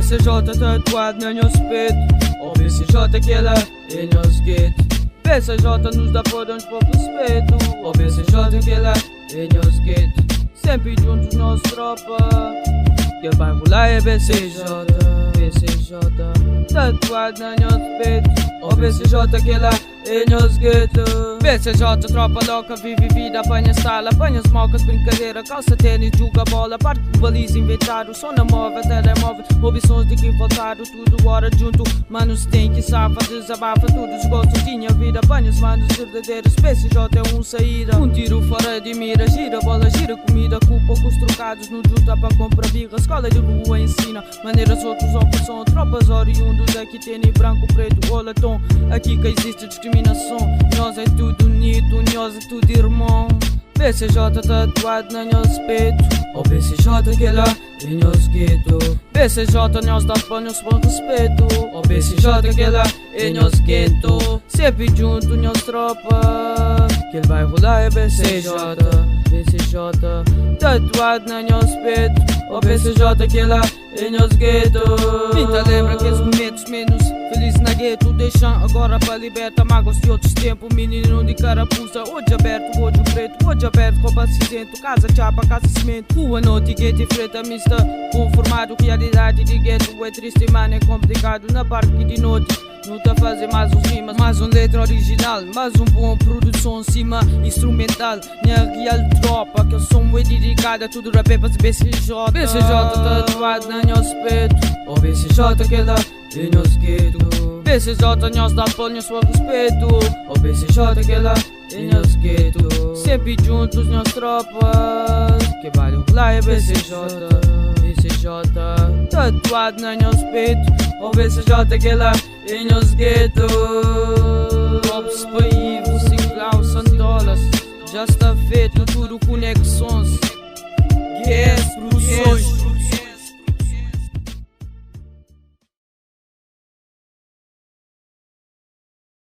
BCJ tatuado no nosso peito. O BCJ que ela é nosso gueto. BCJ nos dá podemos por respeito. O BCJ que ela é nosso gueto. Sempre juntos nossa tropa. Que vai rolar é BCJ. BCJ tatuado no nosso peito. O BCJ que ela é nosso gueto. BCJ, tropa louca, vive vida, apanha sala, apanha as mocas, brincadeira, calça tênis, joga bola, parte de baliza, inventaram, som na móvel, telemóvel, opções de que voltaram, tudo hora junto, manos tem que safa, desabafa, todos gostam, tinha vida, apanha as manos verdadeiras, BCJ é saída, tiro fora de mira, gira bola, gira comida, com poucos trocados, no junta para comprar birra, escola de rua ensina, maneiras outros óculos são tropas oriundos, aqui tem branco, preto ou latão, aqui que existe discriminação, nós é tudo unido, nós é tudo irmão. BCJ tatuado no nosso peito. O BCJ que lá é nosso gueto. BCJ nós dá para nos bom respeito. O BCJ que lá é nosso gueto. Sempre junto, nossa tropa. Que ele vai rolar é BCJ. BCJ tatuado no nosso peito. O BCJ que lá é nosso gueto. Pinta lembra que os momentos menos feliz na gueto, deixam agora para liberta mágoas de outros tempos. Menino de carapuça, hoje aberto, hoje preto, hoje aberto, roupa cinzento, casa chapa, casa cimento. Rua noite, gueto e freta mista, conformado, realidade de gueto é triste, mano, é complicado. Na parque de noite, não tá fazer mais uns rimas, mais um letra original, mais um bom produção cima, instrumental, minha real tropa, que eu sou muito dedicada, tudo rap é para BCJ. BCJ tatuado no nosso peito, o BCJ que dá é nosso gueto. BCJ nós dá para o seu respeito. O BCJ que lá é nosso gueto. Sempre juntos nossa tropa. Que vale lá é BCJ. BCJ tatuado no nosso peito. O BCJ que lá é nosso gueto. Ops para Ivo, 5 $100. Já está feito tudo conexões. Yes, produções.